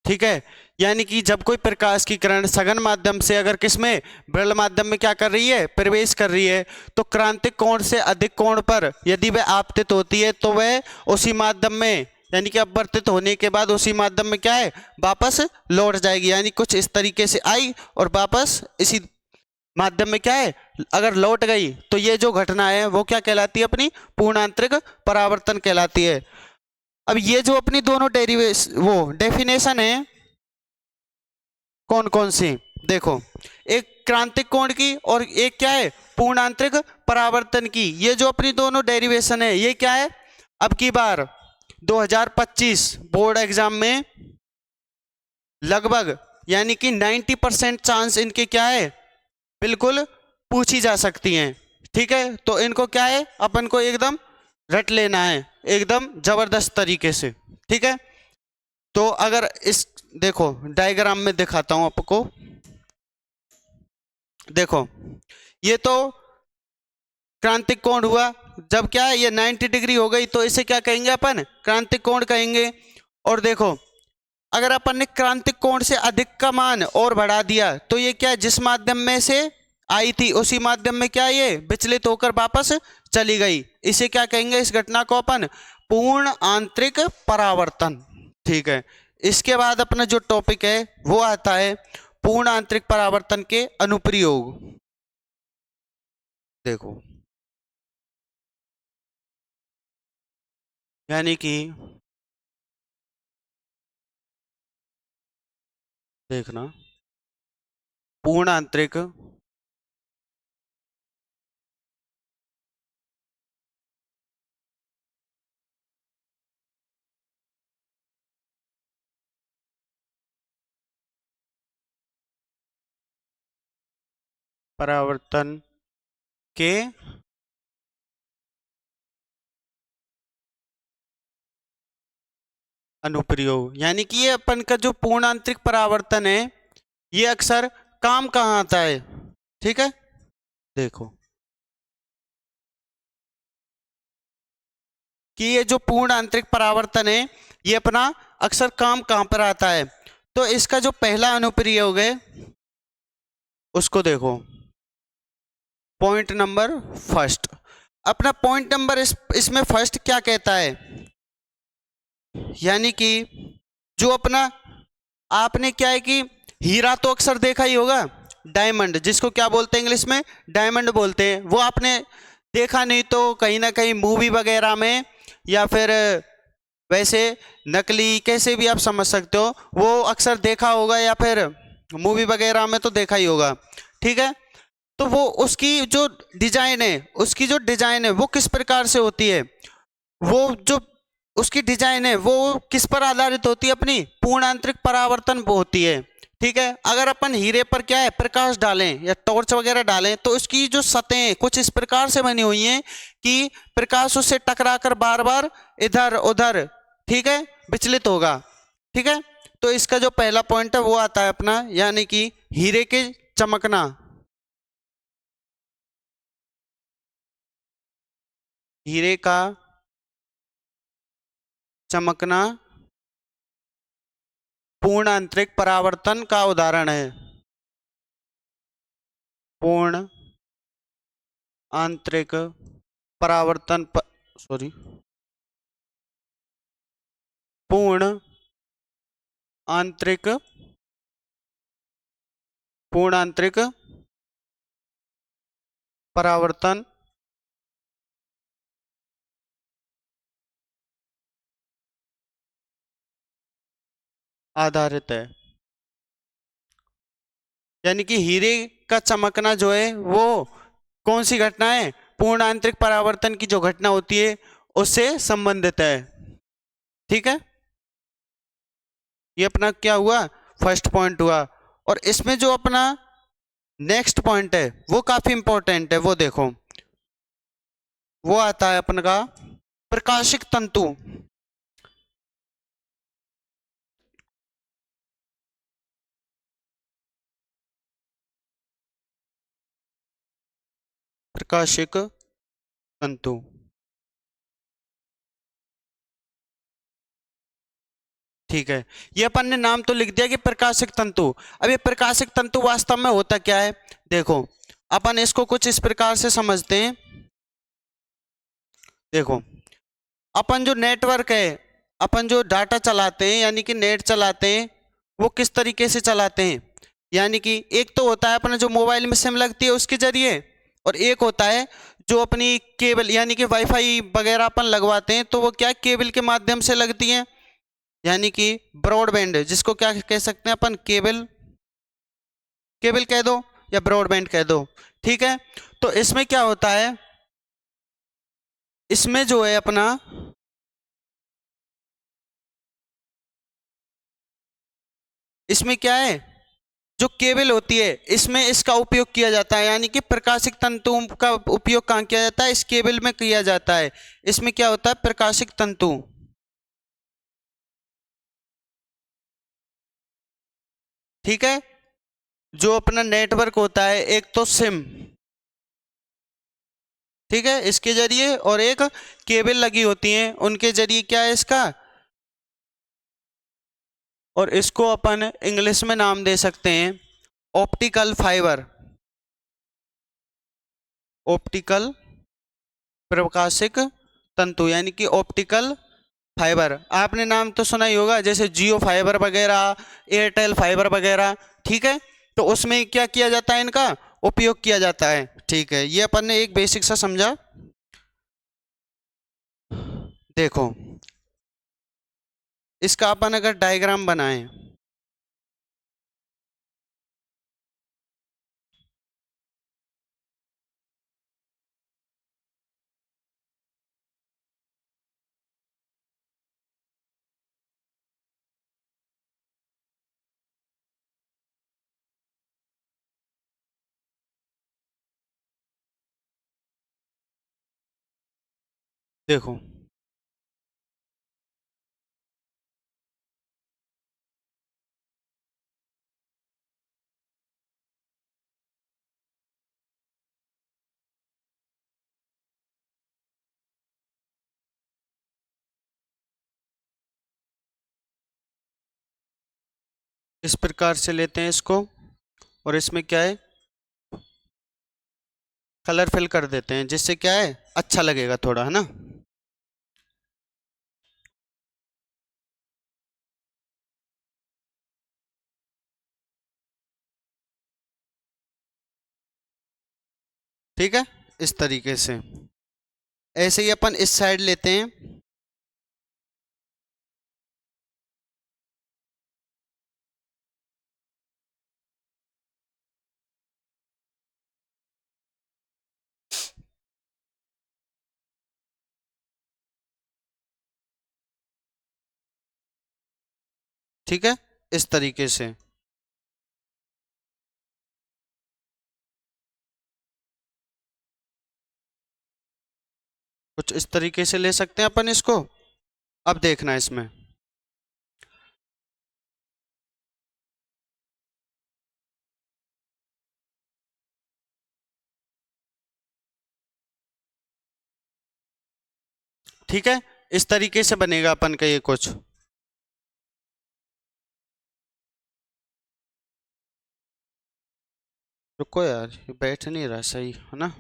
ठीक है, यानी कि जब कोई प्रकाश की किरण सघन माध्यम से अगर किसमें, विरल माध्यम में क्या कर रही है? प्रवेश कर रही है, तो क्रांतिक कोण से अधिक कोण पर यदि वह आपतित होती है तो वह उसी माध्यम में, यानी कि अपवर्तित होने के बाद उसी माध्यम में क्या है? वापस लौट जाएगी। यानी कुछ इस तरीके से आई और वापस इसी माध्यम में क्या है? अगर लौट गई तो ये जो घटना है वो क्या कहलाती है? अपनी पूर्ण आंतरिक परावर्तन कहलाती है। अब ये जो अपनी दोनों डेरिवेशन वो डेफिनेशन है, कौन कौन सी? देखो, एक क्रांतिक कोण की और एक क्या है? पूर्ण आंतरिक परावर्तन की। ये जो अपनी दोनों डेरिवेशन है ये क्या है? अब की बार 2025 बोर्ड एग्जाम में लगभग यानी कि 90% चांस इनके क्या है? बिल्कुल पूछी जा सकती हैं। ठीक है, तो इनको क्या है? अपन को एकदम रट लेना है, एकदम जबरदस्त तरीके से। ठीक है, तो अगर इस देखो डायग्राम में दिखाता हूं आपको। देखो, ये तो क्रांतिक कोण हुआ। जब क्या है? ये 90 डिग्री हो गई तो इसे क्या कहेंगे अपन? क्रांतिक कोण कहेंगे। और देखो, अगर अपन ने क्रांतिक कोण से अधिक का मान और बढ़ा दिया तो ये क्या, जिस माध्यम में से आई थी उसी माध्यम में क्या ये विचलित होकर वापस चली गई। इसे क्या कहेंगे? इस घटना को अपन पूर्ण आंतरिक परावर्तन। ठीक है, इसके बाद अपना जो टॉपिक है वो आता है पूर्ण आंतरिक परावर्तन के अनुप्रयोग। देखो, यानी कि देखना, पूर्ण आंतरिक परावर्तन के अनुप्रयोग, यानी कि ये अपन का जो पूर्ण आंतरिक परावर्तन है ये अक्सर काम कहाँ आता है? ठीक है, देखो कि ये जो पूर्ण आंतरिक परावर्तन है ये अपना अक्सर काम कहाँ पर आता है? तो इसका जो पहला अनुप्रयोग है उसको देखो, पॉइंट नंबर फर्स्ट। अपना पॉइंट नंबर इसमें फर्स्ट क्या कहता है? यानी कि जो अपना आपने क्या है कि हीरा तो अक्सर देखा ही होगा, डायमंड जिसको क्या बोलते हैं इंग्लिश में? डायमंड बोलते हैं। वो आपने देखा नहीं तो कहीं ना कहीं मूवी वगैरह में या फिर वैसे नकली कैसे भी आप समझ सकते हो, वो अक्सर देखा होगा या फिर मूवी वगैरह में तो देखा ही होगा। ठीक है, तो वो उसकी जो डिजाइन है, उसकी जो डिजाइन है वो किस प्रकार से होती है? वो जो उसकी डिजाइन है वो किस पर आधारित होती है? अपनी पूर्ण आंतरिक परावर्तन वो होती है। ठीक है, अगर अपन हीरे पर क्या है प्रकाश डालें या टॉर्च वगैरह डालें तो उसकी जो सतहें कुछ इस प्रकार से बनी हुई हैं कि प्रकाश उससे टकराकर बार बार इधर उधर, ठीक है, विचलित होगा। ठीक है, तो इसका जो पहला पॉइंट है वो आता है अपना, यानी कि हीरे के चमकना, हीरे का चमकना पूर्ण आंतरिक परावर्तन का उदाहरण है। पूर्ण आंतरिक परावर्तन सॉरी पूर्ण आंतरिक परावर्तन आधारित है। यानी कि हीरे का चमकना जो है वो कौन सी घटना है, पूर्ण आंतरिक परावर्तन की जो घटना होती है उससे संबंधित है। ठीक है, ये अपना क्या हुआ, फर्स्ट पॉइंट हुआ। और इसमें जो अपना नेक्स्ट पॉइंट है वो काफी इंपॉर्टेंट है, वो देखो, वो आता है अपन का प्रकाशिक तंतु। प्रकाशिक तंतु, ठीक है। ये अपन ने नाम तो लिख दिया कि प्रकाशिक तंतु। अब ये प्रकाशिक तंतु वास्तव में होता क्या है, देखो अपन इसको कुछ इस प्रकार से समझते हैं। देखो, अपन जो नेटवर्क है, अपन जो डाटा चलाते हैं यानी कि नेट चलाते हैं, वो किस तरीके से चलाते हैं, यानी कि एक तो होता है अपना जो मोबाइल में सिम लगती है उसके जरिए, और एक होता है जो अपनी केबल यानी कि वाईफाई वगैरह अपन लगवाते हैं, तो वो क्या केबल के माध्यम से लगती है, यानी कि ब्रॉडबैंड, जिसको क्या कह सकते हैं अपन, केबल, केबल कह दो या ब्रॉडबैंड कह दो। ठीक है, तो इसमें क्या होता है, इसमें जो है अपना, इसमें क्या है, जो केबल होती है इसमें इसका उपयोग किया जाता है, यानी कि प्रकाशिक तंतुओं का उपयोग कहाँ किया जाता है, इस केबल में किया जाता है। इसमें क्या होता है, प्रकाशिक तंतु। ठीक है, जो अपना नेटवर्क होता है, एक तो सिम, ठीक है, इसके जरिए, और एक केबल लगी होती है उनके जरिए क्या है इसका, और इसको अपन इंग्लिश में नाम दे सकते हैं ऑप्टिकल फाइबर, ऑप्टिकल प्रकाशिक तंतु, यानी कि ऑप्टिकल फाइबर। आपने नाम तो सुना ही होगा, जैसे जियो फाइबर वगैरह, एयरटेल फाइबर वगैरह। ठीक है, तो उसमें क्या किया जाता है, इनका उपयोग किया जाता है। ठीक है, ये अपन ने एक बेसिक सा समझा। देखो, इसका अपन अगर डायग्राम बनाएं, देखो इस प्रकार से लेते हैं इसको, और इसमें क्या है, कलर फिल कर देते हैं, जिससे क्या है, अच्छा लगेगा थोड़ा, है ना। ठीक है, इस तरीके से, ऐसे ही अपन इस साइड लेते हैं। ठीक है, इस तरीके से, कुछ इस तरीके से ले सकते हैं अपन इसको। अब देखना इसमें, ठीक है, इस तरीके से बनेगा अपन का ये कुछ। रुको यार, ये बैठ नहीं रहा सही, है ना।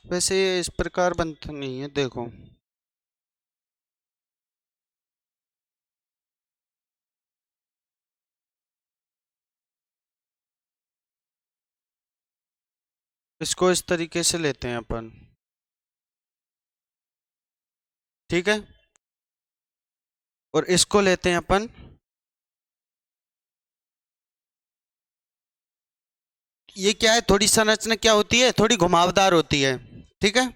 वैसे ये इस प्रकार बनता नहीं है, देखो। इसको इस तरीके से लेते हैं अपन, ठीक है। और इसको लेते हैं अपन, ये क्या है, थोड़ी संरचना क्या होती है, थोड़ी घुमावदार होती है, ठीक है।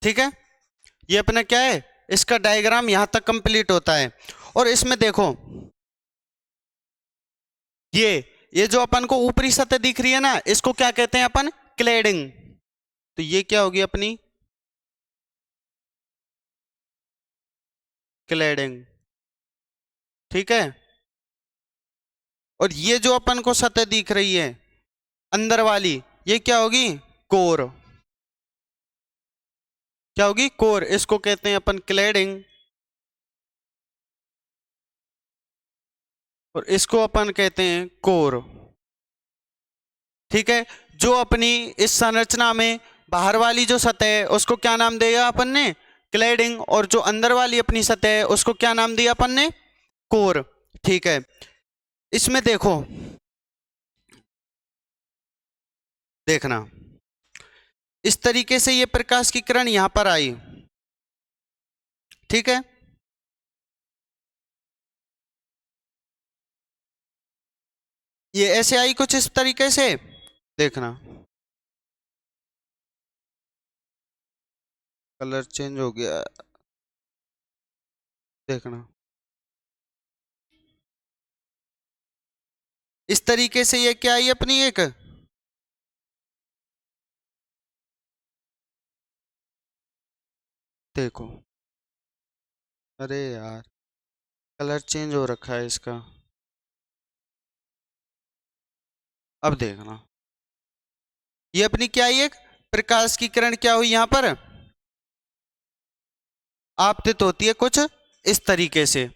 ठीक है, ये अपना क्या है, इसका डायग्राम यहां तक कंप्लीट होता है। और इसमें देखो, ये जो अपन को ऊपरी सतह दिख रही है ना, इसको क्या कहते हैं अपन, क्लेडिंग। तो ये क्या होगी अपनी क्लेडिंग, ठीक है। और ये जो अपन को सतह दिख रही है अंदर वाली, ये क्या होगी, कोर। क्या होगी, कोर। इसको कहते हैं अपन क्लेडिंग, और इसको अपन कहते हैं कोर, ठीक है। जो अपनी इस संरचना में बाहर वाली जो सतह है उसको क्या नाम दिया अपन ने, क्लेडिंग। और जो अंदर वाली अपनी सतह है उसको क्या नाम दिया अपन ने, कोर, ठीक है। इसमें देखो, देखना, इस तरीके से ये प्रकाश की किरण यहां पर आई, ठीक है। ये ऐसे आई कुछ इस तरीके से, देखना, कलर चेंज हो गया, देखना, इस तरीके से ये क्या आई अपनी एक, देखो, अरे यार, कलर चेंज हो रखा है इसका। अब देखना, ये अपनी क्या आई, एक प्रकाश की किरण क्या हुई यहां पर, आपतित होती है कुछ इस तरीके से।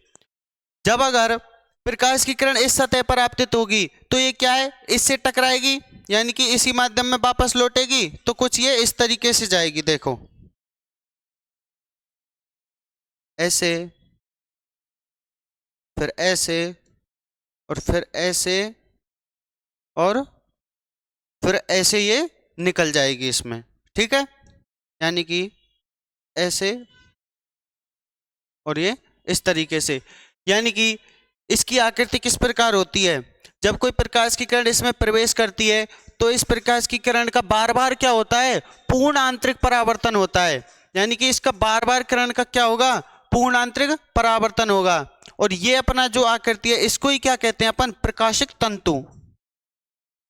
जब अगर प्रकाश की किरण इस सतह पर आपतित होगी तो ये क्या है, इससे टकराएगी, यानी कि इसी माध्यम में वापस लौटेगी, तो कुछ ये इस तरीके से जाएगी, देखो, ऐसे, फिर ऐसे, और फिर ऐसे, और फिर ऐसे ये निकल जाएगी इसमें, ठीक है। यानी कि ऐसे, और ये इस तरीके से। यानी कि इसकी आकृति किस प्रकार होती है, जब कोई प्रकाश की किरण इसमें प्रवेश करती है तो इस प्रकाश की किरण का बार बार क्या होता है, पूर्ण आंतरिक परावर्तन होता है। यानी कि इसका बार बार किरण का क्या होगा, पूर्ण आंतरिक परावर्तन होगा। और ये अपना जो आकृति है इसको ही क्या कहते हैं अपन, प्रकाशिक तंतु।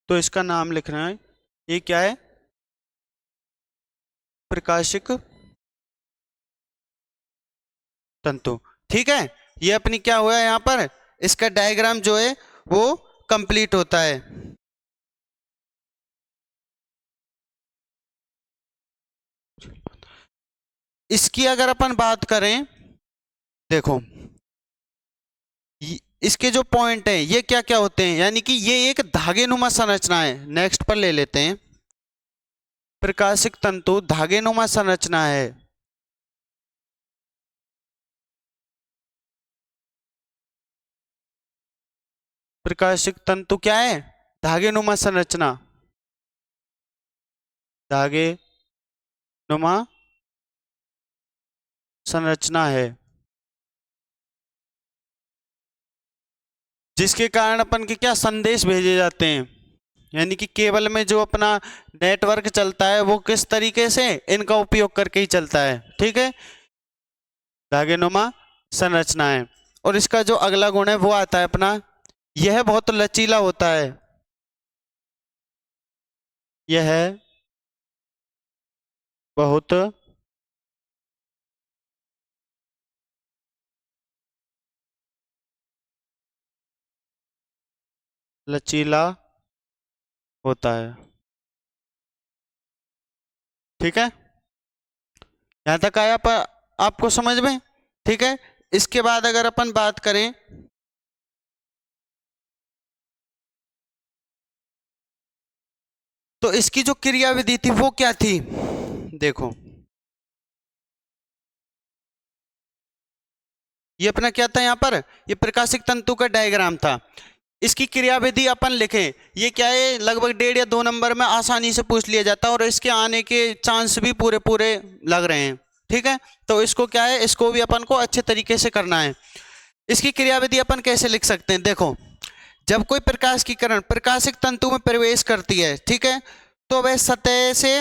तो इसका नाम लिखना है, ये क्या है, प्रकाशिक तंतु, ठीक है। ये अपनी क्या हुआ है यहाँ पर, इसका डायग्राम जो है वो कंप्लीट होता है। इसकी अगर अपन बात करें, देखो, इसके जो पॉइंट हैं ये क्या क्या होते हैं, यानी कि ये एक धागे नुमा संरचना है। नेक्स्ट पर ले लेते हैं, प्रकाशिक तंतु धागे नुमा संरचना है। प्रकाशिक तंतु क्या है, धागे नुमा संरचना, धागे नुमा संरचना है, जिसके कारण अपन के क्या संदेश भेजे जाते हैं। यानी कि केबल में जो अपना नेटवर्क चलता है वो किस तरीके से, इनका उपयोग करके ही चलता है, ठीक है। धागेनुमा संरचना है। और इसका जो अगला गुण है वो आता है अपना, यह बहुत लचीला होता है, यह बहुत लचीला होता है। ठीक है, यहां तक आया आपको समझ में? ठीक है, इसके बाद अगर अपन बात करें तो इसकी जो क्रियाविधि थी वो क्या थी, देखो ये अपना क्या था, यहां पर ये प्रकाशिक तंतु का डायग्राम था। इसकी क्रियाविधि अपन लिखें, ये क्या है, लगभग 1.5 या 2 नंबर में आसानी से पूछ लिया जाता है और इसके आने के चांस भी पूरे पूरे लग रहे हैं। ठीक है, तो इसको क्या है, इसको भी अपन को अच्छे तरीके से करना है। इसकी क्रियाविधि अपन कैसे लिख सकते हैं, देखो जब कोई प्रकाश की किरण प्रकाशिक तंतु में प्रवेश करती है, ठीक है, तो वह सतह से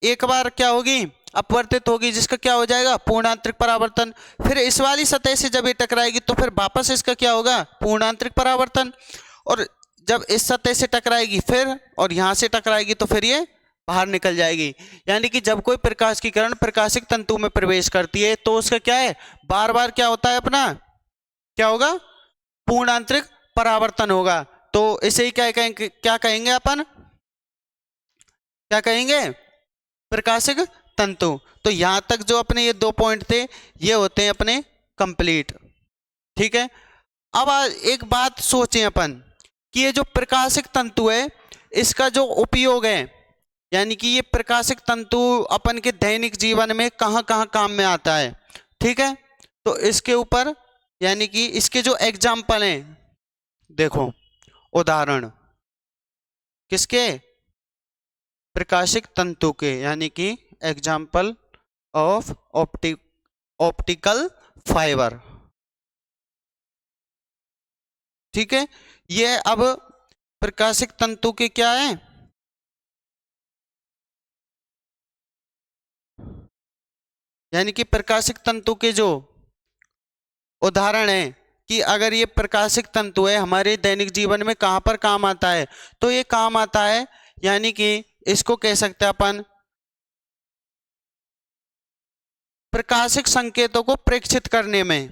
एक बार क्या होगी, अपवर्तित होगी, जिसका क्या हो जाएगा, पूर्णांतरिक परावर्तन। फिर इस वाली सतह से जब ये टकराएगी तो फिर वापस इसका क्या होगा, पूर्णांतरिक परावर्तन। और जब इस सतह से टकराएगी फिर, और यहां से टकराएगी तो फिर ये बाहर निकल जाएगी। यानी कि जब कोई प्रकाश की किरण प्रकाशिक तंतु में प्रवेश करती है तो उसका क्या है, बार बार क्या होता है अपना, क्या होगा, पूर्णांतरिक परावर्तन होगा। तो इसे ही क्या कहेंगे अपन, क्या कहेंगे, प्रकाशिक तंतु। तो यहां तक जो अपने ये 2 पॉइंट थे ये होते हैं अपने कंप्लीट। ठीक है, अब एक बात सोचें अपन कि ये जो प्रकाशिक तंतु है इसका जो उपयोग है, यानी कि ये प्रकाशिक तंतु अपन के दैनिक जीवन में कहां कहां काम में आता है। ठीक है, तो इसके ऊपर यानी कि इसके जो एग्जाम्पल हैं, देखो उदाहरण किसके, प्रकाशिक तंतु के, यानी कि एग्जाम्पल ऑफ ऑप्टिकल फाइबर। ठीक है, ये अब प्रकाशिक तंतु के क्या है, यानी कि प्रकाशिक तंतु के जो उदाहरण है कि अगर ये प्रकाशिक तंतु है हमारे दैनिक जीवन में कहां पर काम आता है, तो ये काम आता है, यानी कि इसको कह सकते हैं अपन प्रकाशिक संकेतों को प्रेक्षित करने में।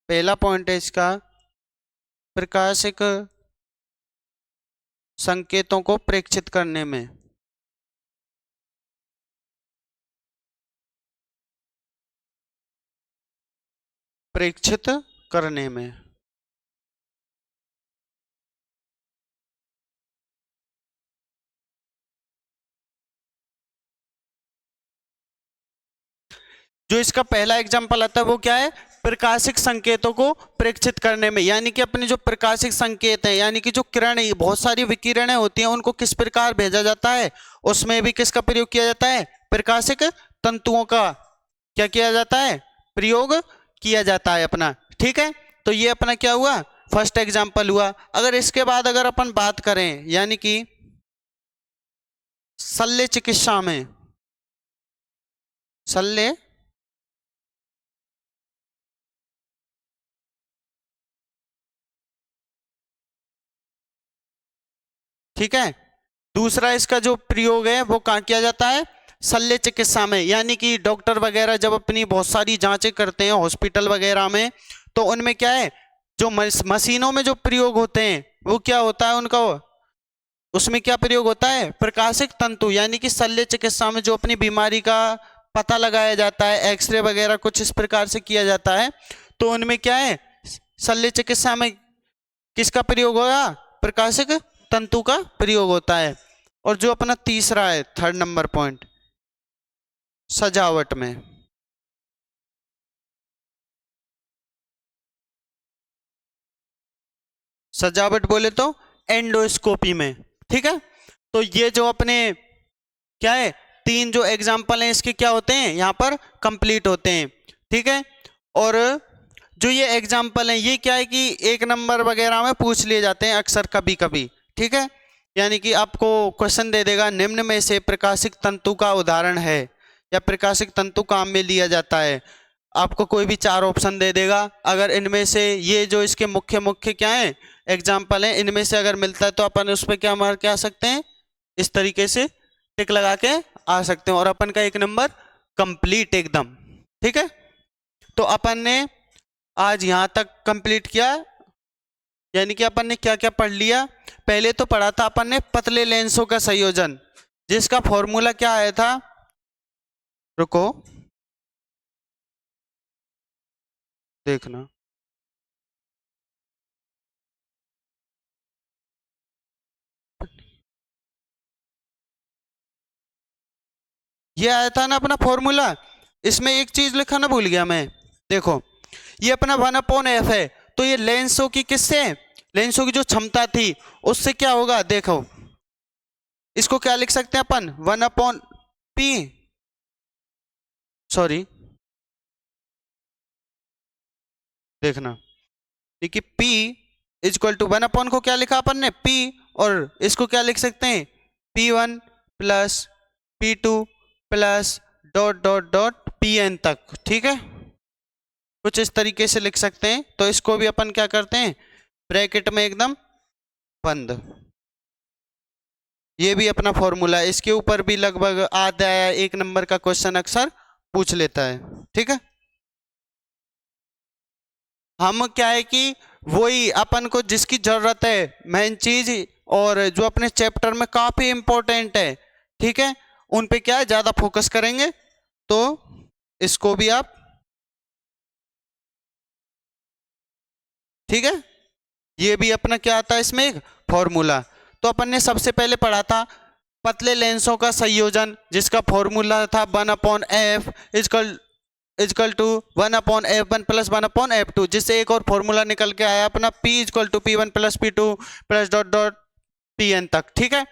पहला पॉइंट है इसका, प्रकाशिक संकेतों को प्रेक्षित करने में। प्रेक्षित करने में जो इसका पहला एग्जांपल आता है वो क्या है, प्रकाशिक संकेतों को प्रेक्षित करने में। यानी कि अपने जो प्रकाशिक संकेत है, यानी कि जो किरण है, बहुत सारी विकिरणें होती हैं, उनको किस प्रकार भेजा जाता है, उसमें भी किसका प्रयोग किया जाता है, प्रकाशिक तंतुओं का क्या किया जाता है, प्रयोग किया जाता है अपना। ठीक है, तो ये अपना क्या हुआ, फर्स्ट एग्जाम्पल हुआ। अगर इसके बाद अगर अपन बात करें, यानी कि शल्य चिकित्सा में, शल्य ठीक है, दूसरा इसका जो प्रयोग है वो कहाँ किया जाता है, शल्य चिकित्सा में। यानी कि डॉक्टर वगैरह जब अपनी बहुत सारी जांचें करते हैं हॉस्पिटल वगैरह में, तो उनमें क्या है, जो मशीनों में जो प्रयोग होते हैं वो क्या होता है उनका, उसमें क्या प्रयोग होता है, प्रकाशिक तंतु। यानी कि शल्य चिकित्सा में जो अपनी बीमारी का पता लगाया जाता है, एक्सरे वगैरह कुछ इस प्रकार से किया जाता है, तो उनमें क्या है, शल्य चिकित्सा में किसका प्रयोग होगा, प्रकाशिक तंतु का प्रयोग होता है। और जो अपना तीसरा है, 3rd नंबर पॉइंट, सजावट में। सजावट बोले तो एंडोस्कोपी में। ठीक है, तो ये जो अपने क्या है, 3 जो एग्जाम्पल हैं इसके क्या होते हैं, यहां पर कंप्लीट होते हैं। ठीक है, और जो ये एग्जाम्पल हैं ये क्या है कि 1 नंबर वगैरह में पूछ लिए जाते हैं अक्सर कभी कभी। ठीक है, यानी कि आपको क्वेश्चन दे देगा, निम्न में से प्रकाशिक तंतु का उदाहरण है, या प्रकाशिक तंतु काम में लिया जाता है। आपको कोई भी 4 ऑप्शन दे देगा, अगर इनमें से ये जो इसके मुख्य मुख्य क्या है एग्जाम्पल हैं, इनमें से अगर मिलता है तो अपन उस पर क्या मार के आ सकते हैं, इस तरीके से टिक लगा के आ सकते हैं, और अपन का 1 नंबर कंप्लीट एकदम। ठीक है, तो अपन ने आज यहां तक कंप्लीट किया, यानी कि अपन ने क्या क्या पढ़ लिया। पहले तो पढ़ा था अपन ने पतले लेंसों का संयोजन, जिसका फॉर्मूला क्या आया था, रुको देखना, ये आया था ना अपना फॉर्मूला। इसमें एक चीज लिखा ना भूल गया मैं, देखो ये अपना 1/f है, तो ये लेंसों की किससे, लेंसों की जो क्षमता थी उससे क्या होगा, देखो इसको क्या लिख सकते हैं अपन, 1/p, सॉरी देखना, देखिए p इजक्वल टू 1 को क्या लिखा अपन ने p, और इसको क्या लिख सकते हैं p1 plus p2 plus dot dot dot pn तक, ठीक है, कुछ इस तरीके से लिख सकते हैं। तो इसको भी अपन क्या करते हैं, ब्रैकेट में एकदम बंद, ये भी अपना फॉर्मूला है। इसके ऊपर भी लगभग आधा या 1 नंबर का क्वेश्चन अक्सर पूछ लेता है, ठीक है। हम क्या है कि वही अपन को जिसकी जरूरत है मेन चीज, और जो अपने चैप्टर में काफी इंपॉर्टेंट है, ठीक है, उन पे क्या है ज्यादा फोकस करेंगे। तो इसको भी आप, ठीक है, ये भी अपना क्या आता है इसमें एक फॉर्मूला। तो अपन ने सबसे पहले पढ़ा था पतले लेंसों का संयोजन, जिसका फॉर्मूला था 1/f is equal to 1/f1 plus 1/f2, जिससे एक और फॉर्मूला निकल के आया अपना p is equal to p1 plus p2 plus dot dot pn तक, ठीक है।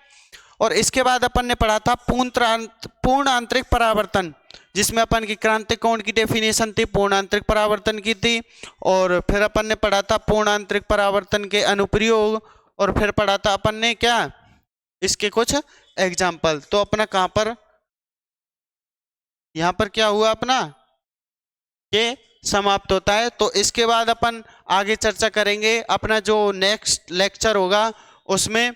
और इसके बाद अपन ने पढ़ा था पूर्ण आंतरिक परावर्तन, जिसमें अपन की क्रांतिक कोण की डेफिनेशन थी, पूर्ण आंतरिक परावर्तन की थी। और फिर अपन ने पढ़ा था पूर्ण आंतरिक परावर्तन के अनुप्रयोग, और फिर पढ़ा था अपन ने क्या, इसके कुछ एग्जाम्पल। तो अपना कहां पर, यहां पर क्या हुआ अपना, ये समाप्त होता है। तो इसके बाद अपन आगे चर्चा करेंगे अपना जो नेक्स्ट लेक्चर होगा उसमें,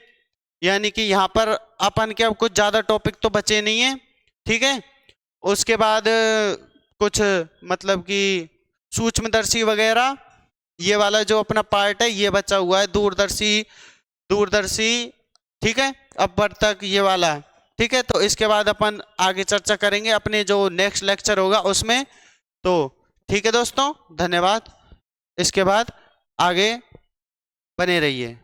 यानी कि यहाँ पर अपन क्या कुछ ज़्यादा टॉपिक तो बचे नहीं है, ठीक है। उसके बाद कुछ मतलब कि सूक्ष्मदर्शी वगैरह, ये वाला जो अपना पार्ट है ये बचा हुआ है, दूरदर्शी दूरदर्शी, ठीक है, अपवर्तक ये वाला, ठीक है। तो इसके बाद अपन आगे चर्चा करेंगे अपने जो नेक्स्ट लेक्चर होगा उसमें। तो ठीक है दोस्तों, धन्यवाद। इसके बाद आगे बने रहिए।